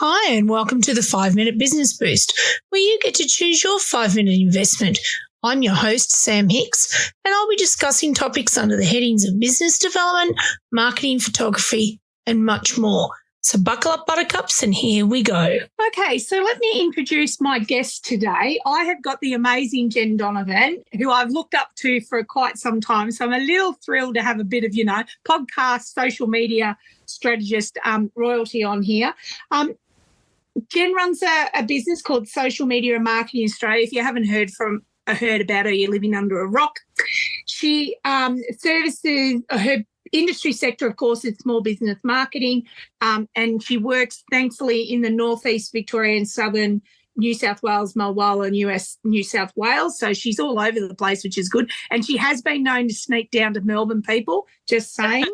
Hi, and welcome to the 5-Minute Business Boost, where you get to choose your 5-minute investment. I'm your host, Sam Hicks, and I'll be discussing topics under the headings of business development, marketing, photography, and much more. So buckle up, buttercups, and here we go. Okay, so let me introduce my guest today. I have got the amazing Jenn Donovan, who I've looked up to for quite some time. So I'm a little thrilled to have a bit of, podcast, social media strategist royalty on here. Jen runs a business called Social Media and Marketing Australia. If you haven't heard about her, you're living under a rock. She services her industry sector, of course, is small business marketing, and she works, thankfully, in the northeast Victoria and southern New South Wales, Mulwala, and US New South Wales. So she's all over the place, which is good. And she has been known to sneak down to Melbourne, people, just saying.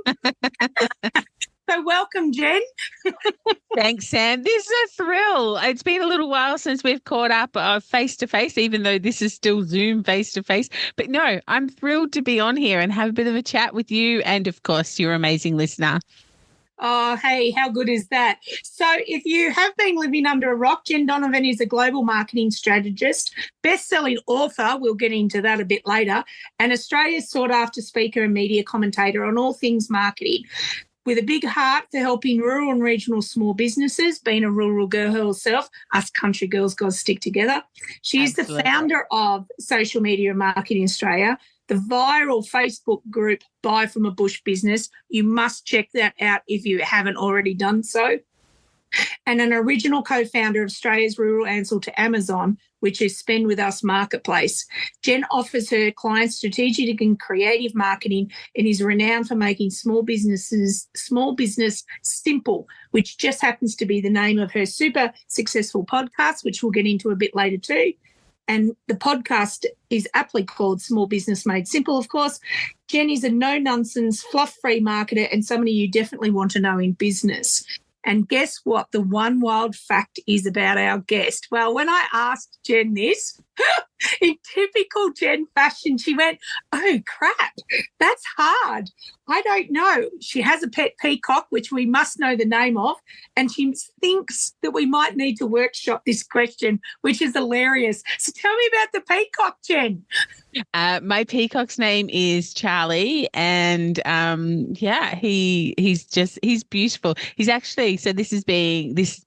So welcome, Jen. Thanks, Sam. This is a thrill. It's been a little while since we've caught up face-to-face, even though this is still Zoom face-to-face. But no, I'm thrilled to be on here and have a bit of a chat with you and, of course, your amazing listener. Oh, hey, how good is that? So if you have been living under a rock, Jenn Donovan is a global marketing strategist, best-selling author, we'll get into that a bit later, and Australia's sought-after speaker and media commentator on all things marketing. With a big heart for helping rural and regional small businesses, being a rural girl herself, us country girls got to stick together. She is the founder of Social Media and Marketing Australia, the viral Facebook group Buy From a Bush Business. You must check that out if you haven't already done so. And an original co-founder of Australia's rural answer to Amazon, which is Spend With Us Marketplace. Jen offers her clients strategic and creative marketing and is renowned for making small business simple, which just happens to be the name of her super successful podcast, which we'll get into a bit later too. And the podcast is aptly called Small Business Made Simple, of course. Jen is a no-nonsense, fluff-free marketer and somebody you definitely want to know in business. And guess what the one wild fact is about our guest? Well, when I asked Jen this, in typical Jen fashion, she went, oh, crap, that's hard. I don't know. She has a pet peacock, which we must know the name of, and she thinks that we might need to workshop this question, which is hilarious. So tell me about the peacock, Jen. My peacock's name is Charlie, and he's beautiful. He's actually, so this is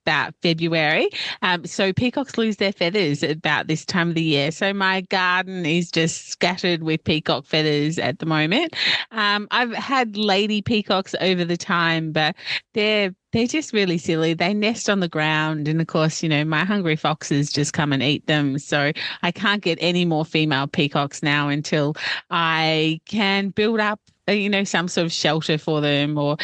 about February. So peacocks lose their feathers about this time of the year. So my garden is just scattered with peacock feathers at the moment. I've had lady peacocks over the time, but they're just really silly. They nest on the ground, and of course, my hungry foxes just come and eat them. So I can't get any more female peacocks now until I can build up some sort of shelter for them or,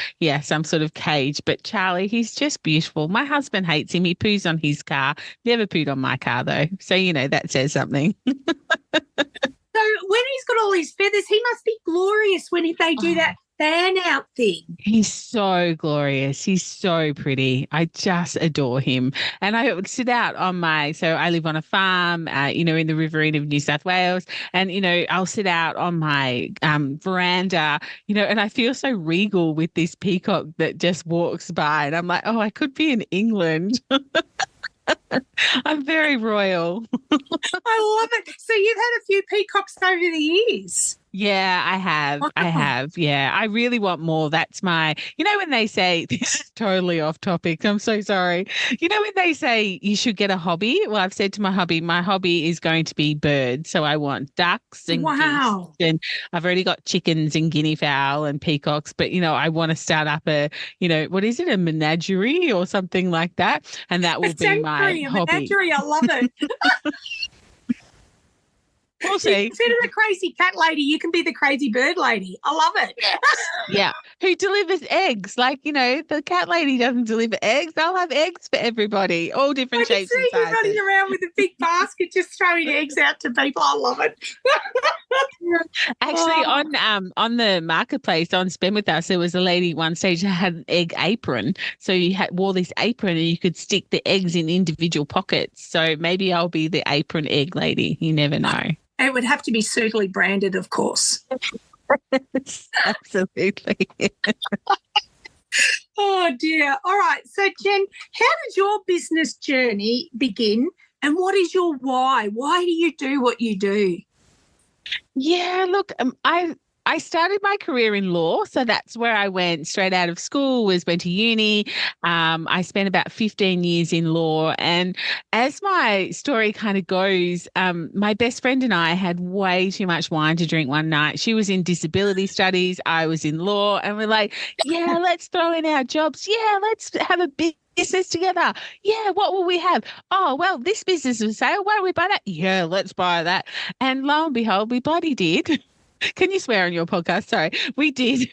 some sort of cage. But Charlie, he's just beautiful. My husband hates him. He poos on his car. Never pooed on my car, though. So, that says something. So when he's got all his feathers, he must be glorious when they do that fan out thing. He's so glorious. He's so pretty. I just adore him. And I would sit out on so I live on a farm, in the riverine of New South Wales. And, I'll sit out on my veranda, and I feel so regal with this peacock that just walks by. And I'm like, oh, I could be in England. I'm very royal. I love it. So you've had a few peacocks over the years. Yeah, I have. Wow. I have. Yeah, I really want more. That's my, when they say, this is totally off topic. I'm so sorry. When they say you should get a hobby, well, I've said to my hobby is going to be birds. So I want ducks and geese, and I've already got chickens and guinea fowl and peacocks. But, I want to start up a menagerie or something like that. And that will be my hobby. Menagerie, I love it. We'll see. Instead of the crazy cat lady, you can be the crazy bird lady. I love it. Yeah. Who delivers eggs? The cat lady doesn't deliver eggs. I'll have eggs for everybody, all different shapes and sizes. I can see you running around with a big basket just throwing eggs out to people. I love it. Actually, on the marketplace on Spend With Us, there was a lady at one stage that had an egg apron. So you wore this apron and you could stick the eggs in individual pockets. So maybe I'll be the apron egg lady. You never know. It would have to be suitably branded, of course. Absolutely. Oh, dear. All right. So, Jen, how did your business journey begin and what is your why? Why do you do what you do? Yeah, look, I started my career in law, so that's where I went straight out of school. Went to uni. I spent about 15 years in law, and as my story kind of goes, my best friend and I had way too much wine to drink one night. She was in disability studies, I was in law, and we're like, yeah, let's throw in our jobs. Yeah, let's have a big business together. Yeah, what will we have? Oh, well, this business is for sale. Why don't we buy that? Yeah, let's buy that. And lo and behold, we bloody did. Can you swear on your podcast? Sorry, we did.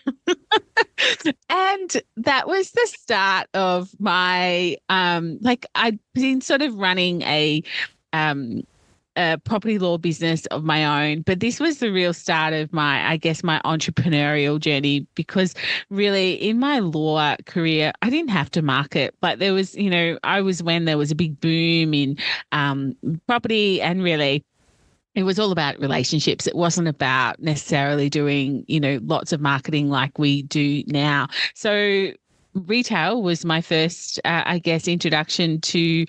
And that was the start of my I'd been sort of running a property law business of my own, but this was the real start of my entrepreneurial journey, because really in my law career, I didn't have to market. Like there was, I was when there was a big boom in property, and really it was all about relationships. It wasn't about necessarily doing, lots of marketing like we do now. So retail was my first, introduction to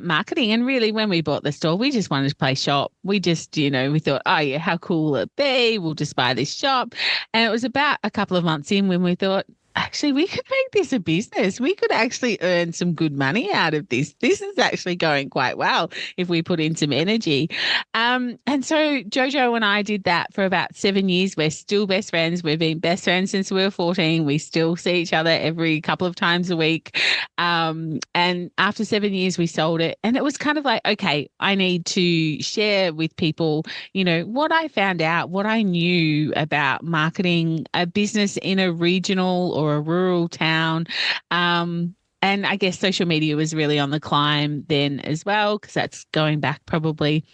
marketing. And really, when we bought the store, we just wanted to play shop. We just, we thought, oh yeah, how cool will it be? We'll just buy this shop. And it was about a couple of months in when we thought, actually, we could make this a business. We could actually earn some good money out of this. This is actually going quite well if we put in some energy. And so Jojo and I did that for about 7 years. We're still best friends. We've been best friends since we were 14. We still see each other every couple of times a week. And after 7 years, we sold it. And it was kind of like, okay, I need to share with people, what I found out, what I knew about marketing a business in a regional or a rural town. And I guess social media was really on the climb then as well, because that's going back probably,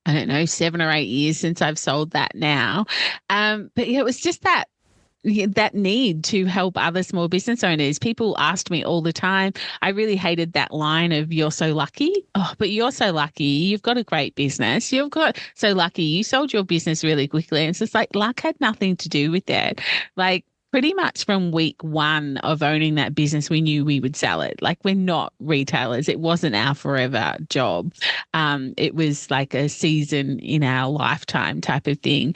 I don't know, 7 or 8 years since I've sold that now. But yeah, it was just that need to help other small business owners. People asked me all the time. I really hated that line of "you're so lucky." Oh, but you're so lucky. You've got a great business. You've got so lucky. You sold your business really quickly. And it's just like luck had nothing to do with that. Like, pretty much from week one of owning that business, we knew we would sell it. Like, we're not retailers. It wasn't our forever job. It was like a season in our lifetime type of thing.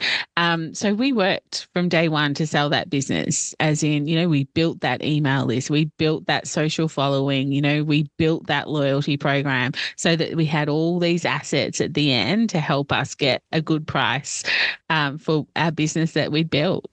So we worked from day one to sell that business, as in, we built that email list. We built that social following. We built that loyalty program so that we had all these assets at the end to help us get a good price for our business that we'd built.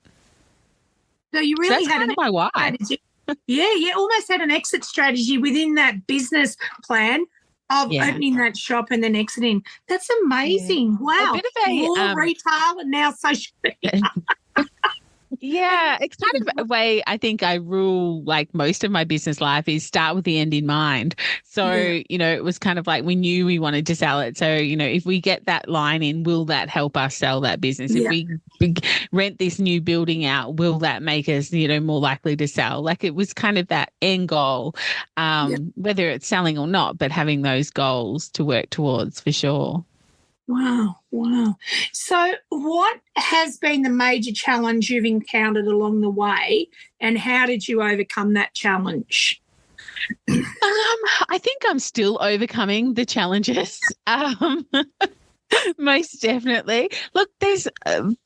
So you really had kind of my why. Strategy. Yeah, you almost had an exit strategy within that business plan of opening that shop and then exiting. That's amazing. Yeah. Wow. A bit of more retail and now social media. Yeah, it's kind of a way I think I rule like most of my business life is start with the end in mind. So, it was kind of like we knew we wanted to sell it. So, if we get that line in, will that help us sell that business? If we rent this new building out, will that make us, more likely to sell? Like, it was kind of that end goal, whether it's selling or not, but having those goals to work towards for sure. Wow. So what has been the major challenge you've encountered along the way, and how did you overcome that challenge? I think I'm still overcoming the challenges. Most definitely. Look, there's,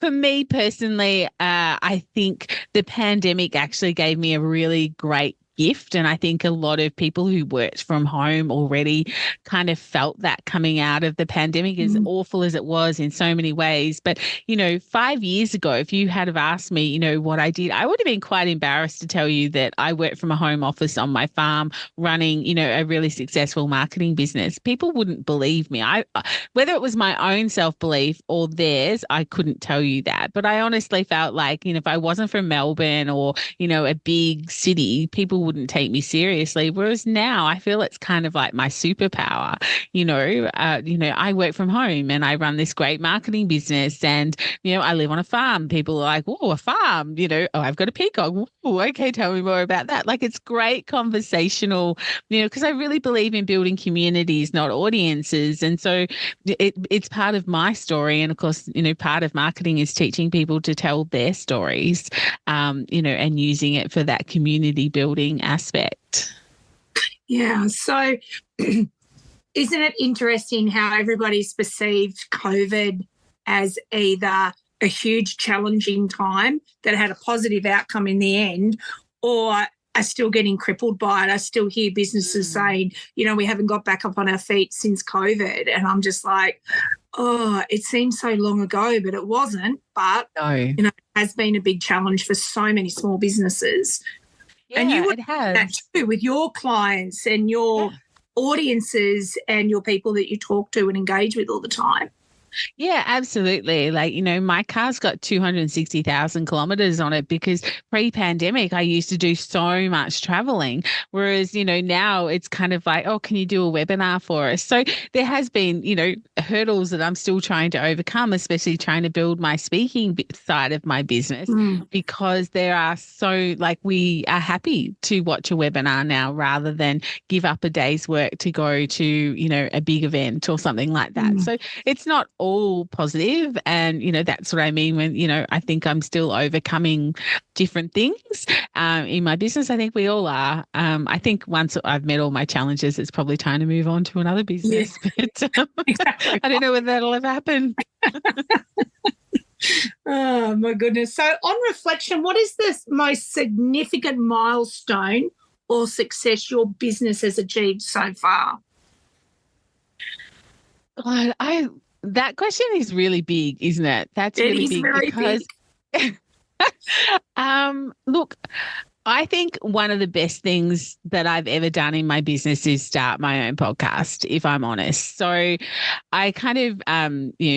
for me personally, I think the pandemic actually gave me a really great gift. And I think a lot of people who worked from home already kind of felt that coming out of the pandemic, as awful as it was in so many ways. But, 5 years ago, if you had have asked me, what I did, I would have been quite embarrassed to tell you that I worked from a home office on my farm running, a really successful marketing business. People wouldn't believe me. Whether it was my own self-belief or theirs, I couldn't tell you that. But I honestly felt like, if I wasn't from Melbourne or, a big city, people wouldn't take me seriously. Whereas now I feel it's kind of like my superpower. I work from home and I run this great marketing business, and I live on a farm. People are like, "Oh, a farm," oh, I've got a peacock. Ooh, okay, tell me more about that. Like, it's great conversational, because I really believe in building communities, not audiences. And so it's part of my story. And of course, part of marketing is teaching people to tell their stories, and using it for that community building aspect. Yeah. So isn't it interesting how everybody's perceived COVID as either a huge challenging time that had a positive outcome in the end, or are still getting crippled by it? I still hear businesses saying, we haven't got back up on our feet since COVID. And I'm just like, oh, it seems so long ago, but it wasn't. But, No. It has been a big challenge for so many small businesses. Yeah, and you would it has. that too with your clients and your audiences and your people that you talk to and engage with all the time. Yeah, absolutely. Like, my car's got 260,000 kilometers on it because pre-pandemic, I used to do so much traveling. Whereas, now it's kind of like, oh, can you do a webinar for us? So there has been, hurdles that I'm still trying to overcome, especially trying to build my speaking side of my business, because there are we are happy to watch a webinar now rather than give up a day's work to go to, a big event or something like that. So it's not all positive, and that's what I mean when I think I'm still overcoming different things in my business. I think we all are. I think once I've met all my challenges, it's probably time to move on to another business. But Exactly. I don't know whether that'll ever happen. Oh my goodness. So on reflection, what is the most significant milestone or success your business has achieved so far? God, that question is really big, isn't it? That's really big because big. Look, I think one of the best things that I've ever done in my business is start my own podcast, if I'm honest. So I kind of,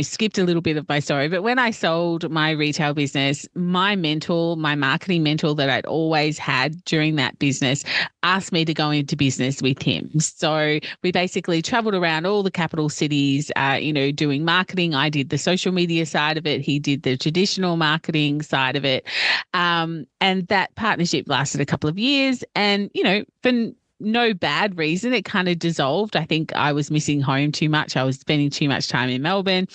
skipped a little bit of my story, but when I sold my retail business, my mentor, my marketing mentor that I'd always had during that business asked me to go into business with him. So we basically traveled around all the capital cities, doing marketing. I did the social media side of it. He did the traditional marketing side of it. And that partnership lasted a couple of years, and for no bad reason, it kind of dissolved. I think I was missing home too much. I was spending too much time in Melbourne.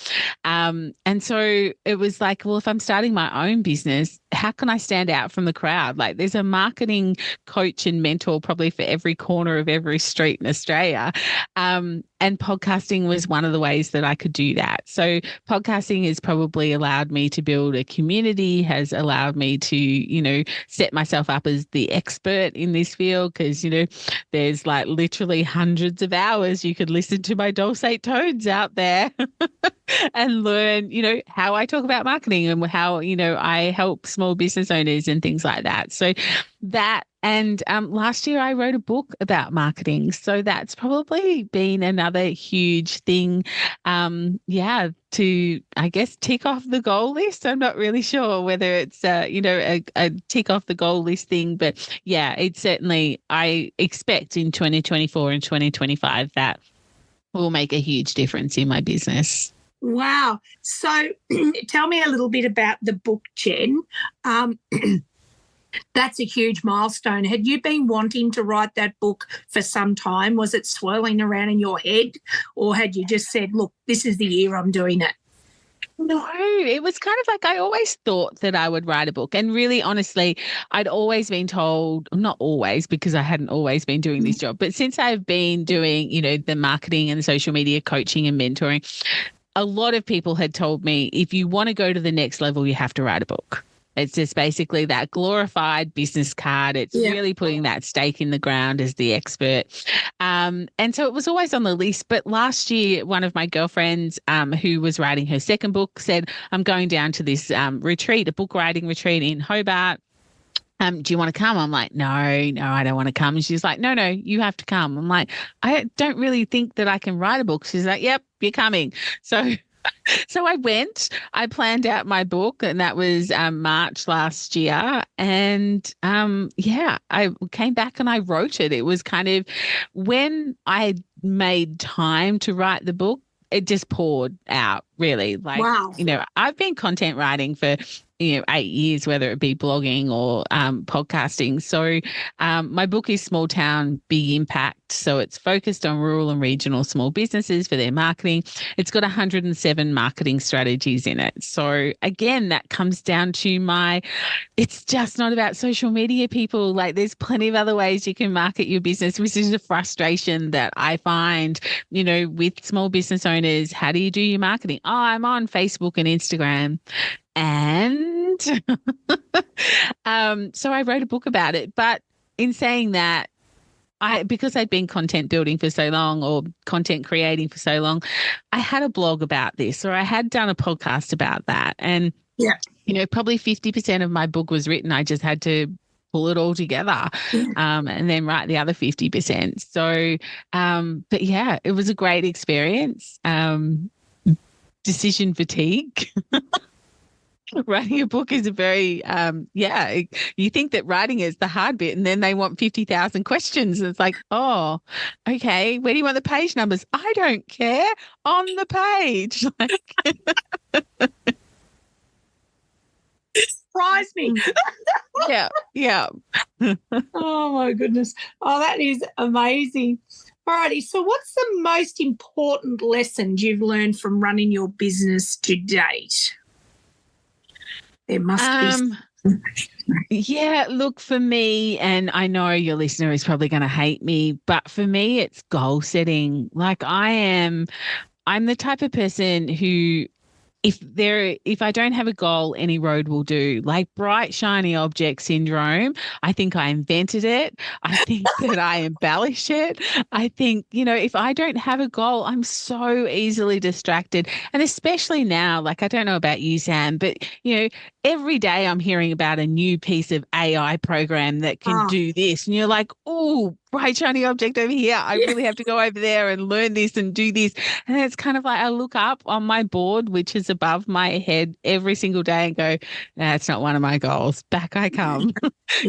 And so it was like, well, if I'm starting my own business, how can I stand out from the crowd? Like, there's a marketing coach and mentor probably for every corner of every street in Australia. And podcasting was one of the ways that I could do that. So podcasting has probably allowed me to build a community, has allowed me to, set myself up as the expert in this field, because, there's like literally hundreds of hours you could listen to my dulcet tones out there and learn, how I talk about marketing and how, I help small business owners and things like that. So that, and last year I wrote a book about marketing. So that's probably been another huge thing, to, I guess, tick off the goal list. I'm not really sure whether it's, a tick off the goal list thing, but yeah, it's certainly, I expect in 2024 and 2025 that will make a huge difference in my business. Wow. So tell me a little bit about the book, Jen. That's a huge milestone. Had you been wanting to write that book for some time? Was it swirling around in your head, or had you just said, look, this is the year I'm doing it? No, it was kind of like I always thought that I would write a book. And really, honestly, I'd always been told, not always, because I hadn't always been doing this job, but since I've been doing, the marketing and the social media coaching and mentoring, a lot of people had told me, if you want to go to the next level, you have to write a book. It's just basically that glorified business card. It's really putting that stake in the ground as the expert. And so it was always on the list. But last year, one of my girlfriends who was writing her second book said, I'm going down to this retreat, a book writing retreat in Hobart. Do you want to come? I'm like, no, I don't want to come. And she's like, no, you have to come. I'm like, I don't really think that I can write a book. She's like, yep, you're coming. So So I planned out my book, and that was March last year. And I came back and I wrote it. It was kind of when I made time to write the book, it just poured out really. Like, Wow. I've been content writing for 8 years, whether it be blogging or podcasting. So my book is Small Town, Big Impact. So it's focused on rural and regional small businesses for their marketing. It's got 107 marketing strategies in it. So again, that comes down to it's just not about social media, people. Like, there's plenty of other ways you can market your business, which is a frustration that I find, with small business owners. How do you do your marketing? Oh, I'm on Facebook and Instagram. And so I wrote a book about it. But in saying that, because I'd been content building for so long, or content creating for so long, I had a blog about this, or I had done a podcast about that. And, probably 50% of my book was written. I just had to pull it all together and then write the other 50%. So, but yeah, it was a great experience. Decision fatigue. Writing a book is a very, you think that writing is the hard bit, and then they want 50,000 questions. And it's like, oh, okay, where do you want the page numbers? I don't care. On the page. Surprise me. Yeah. Oh, my goodness. Oh, that is amazing. Alrighty, so what's the most important lessons you've learned from running your business to date? There must be. Yeah, look, for me, and I know your listener is probably going to hate me, but for me, it's goal setting. Like, I'm the type of person who, if I don't have a goal, any road will do. Like, bright, shiny object syndrome. I think I invented it. I think that I embellish it. I think, if I don't have a goal, I'm so easily distracted. And especially now, like, I don't know about you, Sam, but, every day I'm hearing about a new piece of AI program that can do this. And you're like, oh, bright, shiny object over here. I really have to go over there and learn this and do this. And it's kind of like I look up on my board, which is above my head every single day, and go, that's not one of my goals. Back I come.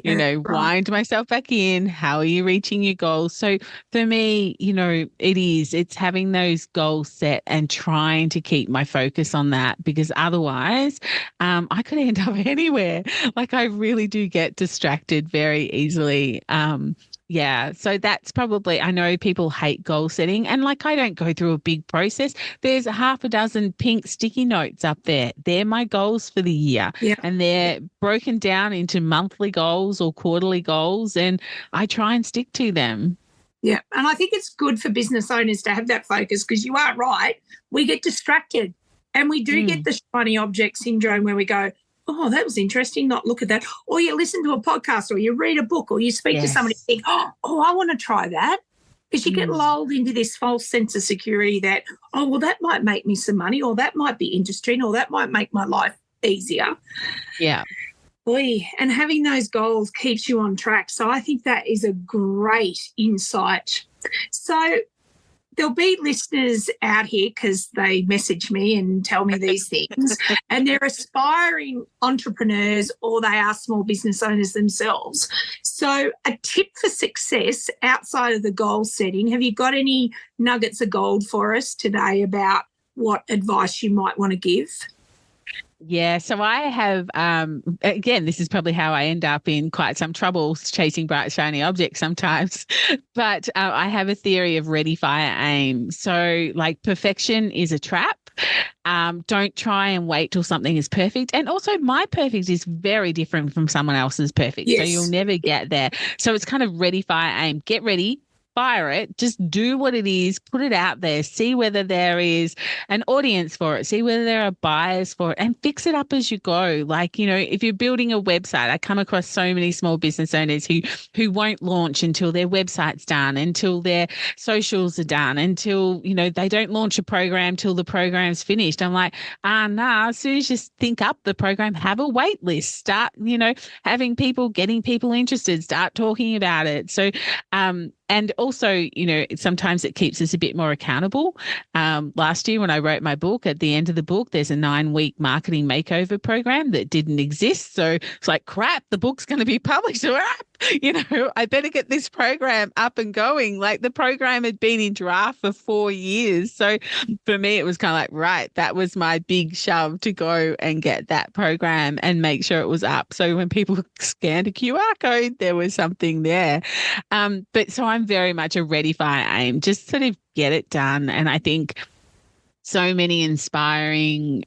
Wind myself back in. How are you reaching your goals? So for me, it's having those goals set and trying to keep my focus on that, because otherwise I could end up anywhere. Like, I really do get distracted very easily. So that's probably, I know people hate goal setting, and like, I don't go through a big process. There's half a dozen pink sticky notes up there. They're my goals for the year, and they're broken down into monthly goals or quarterly goals, and I try and stick to them. Yeah, and I think it's good for business owners to have that focus, because you are right. We get distracted, and we do get the shiny object syndrome where we go, oh, that was interesting, not look at that. Or you listen to a podcast, or you read a book, or you speak to somebody and think, oh, I want to try that. Because you get lulled into this false sense of security that, oh, well, that might make me some money, or that might be interesting, or that might make my life easier. Yeah. Boy, and having those goals keeps you on track. So I think that is a great insight. So there'll be listeners out here, because they message me and tell me these things, and they're aspiring entrepreneurs, or they are small business owners themselves. So a tip for success outside of the goal setting, have you got any nuggets of gold for us today about what advice you might want to give? Yeah, so I have, again, this is probably how I end up in quite some trouble chasing bright, shiny objects sometimes, but I have a theory of ready, fire, aim. So like, perfection is a trap. Don't try and wait till something is perfect. And also, my perfect is very different from someone else's perfect. Yes. So you'll never get there. So it's kind of ready, fire, aim. Get ready. Fire it, just do what it is, put it out there, see whether there is an audience for it, see whether there are buyers for it, and fix it up as you go. Like, if you're building a website, I come across so many small business owners who won't launch until their website's done, until their socials are done, until, they don't launch a program till the program's finished. I'm like, nah, as soon as you think up the program, have a wait list, start, having people, getting people interested, start talking about it. So, And also, sometimes it keeps us a bit more accountable. Last year when I wrote my book, at the end of the book, there's a 9-week marketing makeover program that didn't exist. So it's like, crap, the book's going to be published. I better get this program up and going. Like, the program had been in draft for 4 years. So for me, it was kind of like, right, that was my big shove to go and get that program and make sure it was up. So when people scanned a QR code, there was something there. But so I'm very much a ready, fire, aim, just sort of get it done. And I think so many inspiring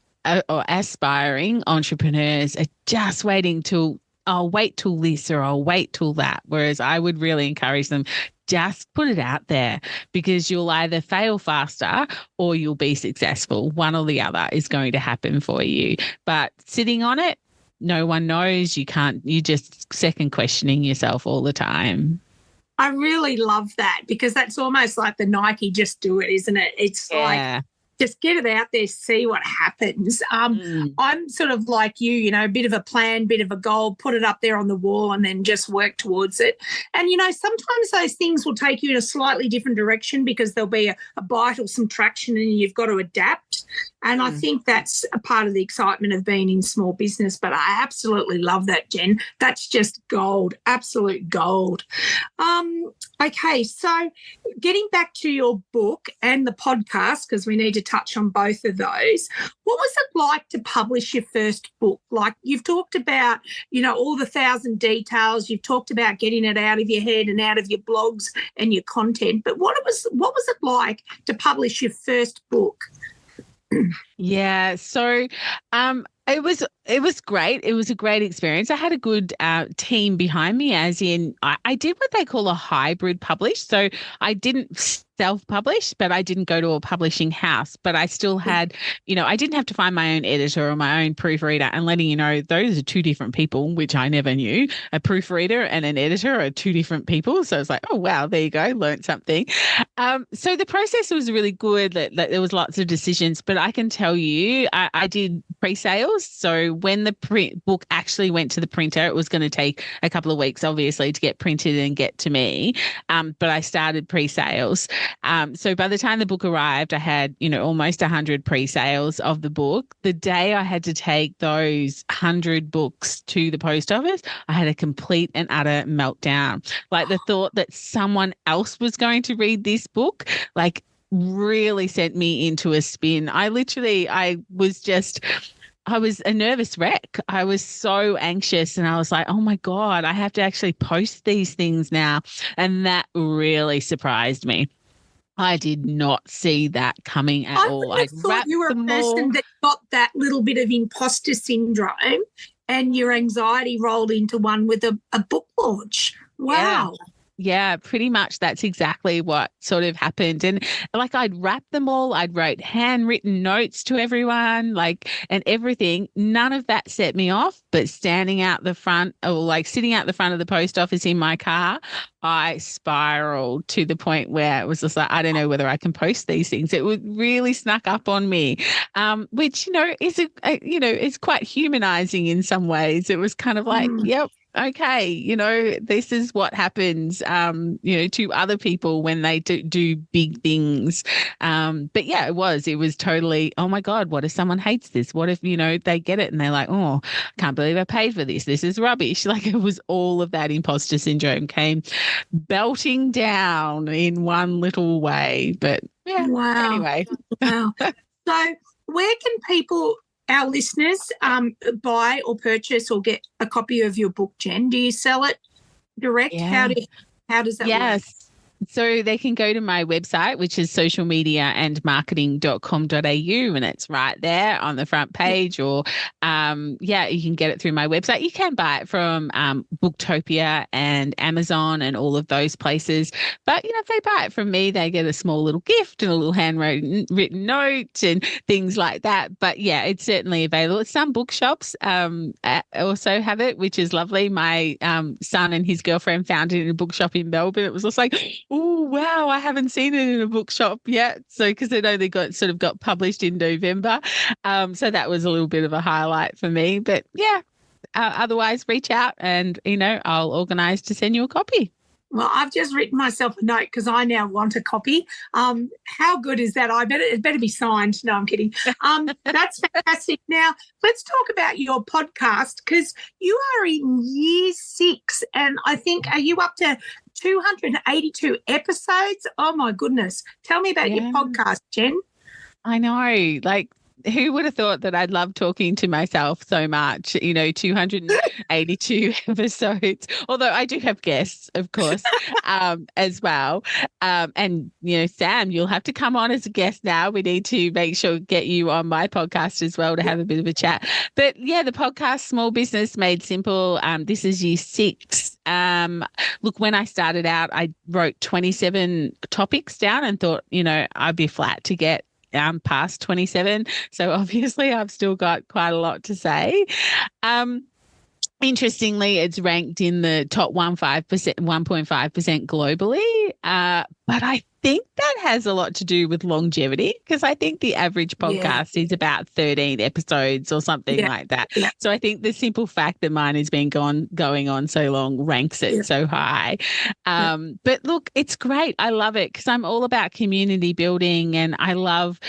or aspiring entrepreneurs are just waiting till, I'll wait till this or I'll wait till that. Whereas I would really encourage them, just put it out there, because you'll either fail faster or you'll be successful. One or the other is going to happen for you. But sitting on it, no one knows. You're just second questioning yourself all the time. I really love that, because that's almost like the Nike just do it, isn't it? It's like, just get it out there, see what happens. I'm sort of like you, a bit of a plan, bit of a goal, put it up there on the wall and then just work towards it. And, sometimes those things will take you in a slightly different direction because there'll be a bite or some traction and you've got to adapt. And I think that's a part of the excitement of being in small business. But I absolutely love that, Jen. That's just gold, absolute gold. Okay, so getting back to your book and the podcast, because we need to touch on both of those, what was it like to publish your first book? Like, you've talked about, all the 1,000 details, you've talked about getting it out of your head and out of your blogs and your content, but what was it like to publish your first book? Yeah, so it was great. It was a great experience. I had a good team behind me, as in I did what they call a hybrid publish. So I didn't self-publish, but I didn't go to a publishing house. But I still had, I didn't have to find my own editor or my own proofreader. And letting you know, those are two different people, which I never knew. A proofreader and an editor are two different people. So it's like, oh, wow, there you go, learned something. So the process was really good. There was lots of decisions, but I can tell you, I did pre-sales. So when the book actually went to the printer, it was going to take a couple of weeks, obviously, to get printed and get to me. But I started pre-sales. So by the time the book arrived, I had, almost 100 pre-sales of the book. The day I had to take those 100 books to the post office, I had a complete and utter meltdown. Like, the thought that someone else was going to read this book, like, really sent me into a spin. I was a nervous wreck. I was so anxious, and I was like, oh my God, I have to actually post these things now. And that really surprised me. I did not see that coming at all. I thought you were a person that got that little bit of imposter syndrome and your anxiety rolled into one with a book launch. Wow. Yeah, pretty much that's exactly what sort of happened. And like, I'd wrap them all, I'd write handwritten notes to everyone, and everything. None of that set me off, but standing out the front, or like sitting out the front of the post office in my car, I spiraled to the point where it was just like, I don't know whether I can post these things. It would really snuck up on me, which, is quite humanizing in some ways. It was kind of like, yep. Okay, this is what happens, to other people when they do big things. But yeah, it was totally, oh my God, what if someone hates this? What if, they get it and they're like, oh, I can't believe I paid for this. This is rubbish. Like, it was all of that imposter syndrome came belting down in one little way. But yeah, wow. Anyway. Wow. So where can people, our listeners, buy or purchase or get a copy of your book, Jen? Do you sell it direct? Yeah. How does that work? So they can go to my website, which is socialmediaandmarketing.com.au, and it's right there on the front page. Or, you can get it through my website. You can buy it from Booktopia and Amazon and all of those places. But, if they buy it from me, they get a small little gift and a little handwritten note and things like that. But, yeah, it's certainly available. Some bookshops also have it, which is lovely. My son and his girlfriend found it in a bookshop in Melbourne. It was just like, oh, wow, I haven't seen it in a bookshop yet. So, because it only got published in November. So that was a little bit of a highlight for me. But yeah, otherwise reach out and, I'll organise to send you a copy. Well, I've just written myself a note because I now want a copy. How good is that? It better be signed. No, I'm kidding. That's fantastic. Now, let's talk about your podcast because you are in year 6 and I think, are you up to 282 episodes? Oh, my goodness. Tell me about your podcast, Jen. I know. Like, who would have thought that I'd love talking to myself so much? 282 episodes, although I do have guests, of course, as well. And, Sam, you'll have to come on as a guest now. We need to make sure get you on my podcast as well to have a bit of a chat. But yeah, the podcast, Small Business Made Simple. This is year 6. Look, when I started out, I wrote 27 topics down and thought, I'd be flat to get past 27. So obviously I've still got quite a lot to say. Interestingly, it's ranked in the top 1.5% globally. But I think that has a lot to do with longevity because I think the average podcast is about 13 episodes or something like that. Yeah. So I think the simple fact that mine has been going on so long ranks it so high. But look, it's great. I love it because I'm all about community building and I love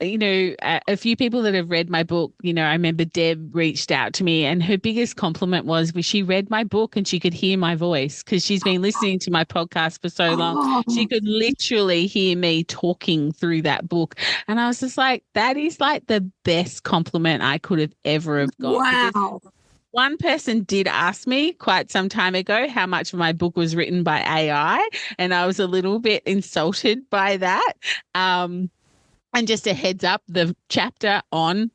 a few people that have read my book, I remember Deb reached out to me and her biggest compliment was she read my book and she could hear my voice because she's been listening to my podcast for so long. She could literally hear me talking through that book. And I was just like, that is like the best compliment I could have ever have got. Wow. One person did ask me quite some time ago how much of my book was written by AI, and I was a little bit insulted by that. And just a heads up, the chapter on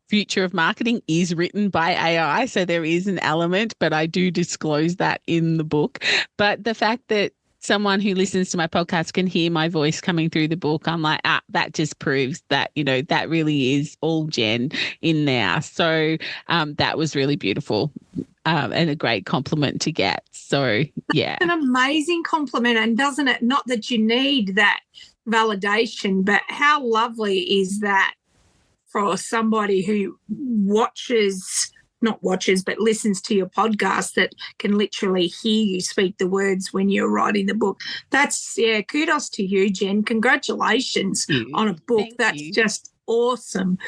future of marketing is written by AI. So there is an element, but I do disclose that in the book. But the fact that someone who listens to my podcast can hear my voice coming through the book, I'm like, that just proves that, that really is all Jen in there. So that was really beautiful and a great compliment to get. So, yeah. An amazing compliment. And doesn't it, not that you need that validation, but how lovely is that for somebody who listens to your podcast that can literally hear you speak the words when you're writing the book. That's, kudos to you, Jen. Congratulations on a book. That's just awesome.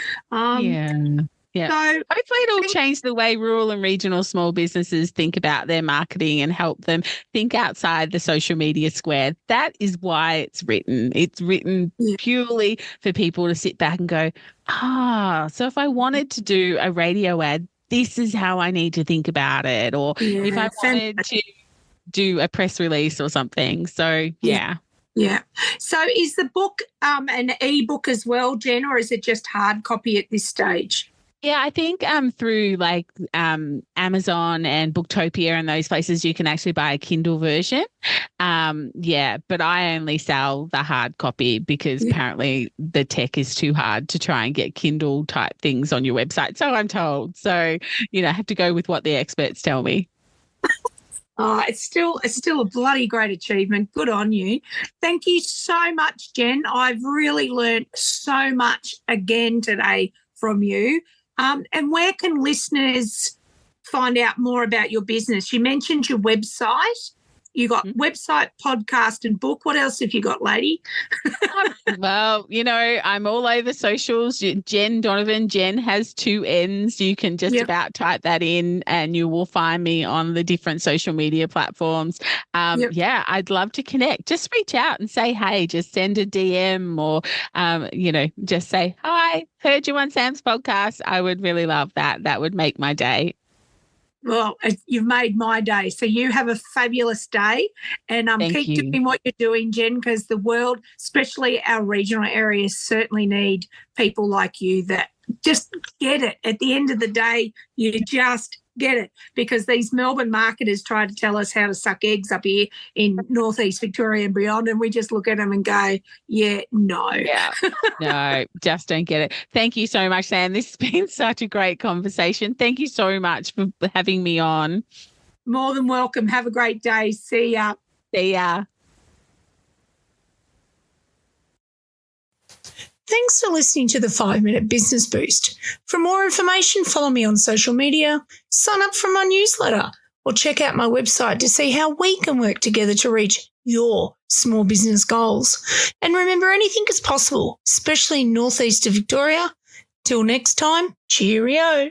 Yeah. So hopefully it'll change the way rural and regional small businesses think about their marketing and help them think outside the social media square. That is why it's written. It's written purely for people to sit back and go, so if I wanted to do a radio ad, this is how I need to think about it. Or if I wanted to do a press release or something. So, yeah. So is the book an ebook as well, Jen, or is it just hard copy at this stage? Yeah, I think through like Amazon and Booktopia and those places, you can actually buy a Kindle version. But I only sell the hard copy because apparently the tech is too hard to try and get Kindle type things on your website. So I'm told. So, I have to go with what the experts tell me. It's still a bloody great achievement. Good on you. Thank you so much, Jen. I've really learned so much again today from you. And where can listeners find out more about your business? You mentioned your website. You got website, podcast, and book. What else have you got, lady? Well, I'm all over socials. Jenn Donovan. Jen has 2 N's. You can just about type that in and you will find me on the different social media platforms. I'd love to connect. Just reach out and say, hey, just send a DM or, just say, hi, heard you on Sam's podcast. I would really love that. That would make my day. Well, you've made my day. So you have a fabulous day and keep doing what you're doing, Jen, because the world, especially our regional areas, certainly need people like you that just get it. At the end of the day, you just get it because these Melbourne marketers try to tell us how to suck eggs up here in northeast Victoria and beyond, and we just look at them and go, no. No, just don't get it. Thank you so much, Sam. This has been such a great conversation. Thank you so much for having me on. More than welcome. Have a great day. See ya. See ya. Thanks for listening to the 5-Minute Business Boost. For more information, follow me on social media, sign up for my newsletter, or check out my website to see how we can work together to reach your small business goals. And remember, anything is possible, especially in northeast of Victoria. Till next time, cheerio.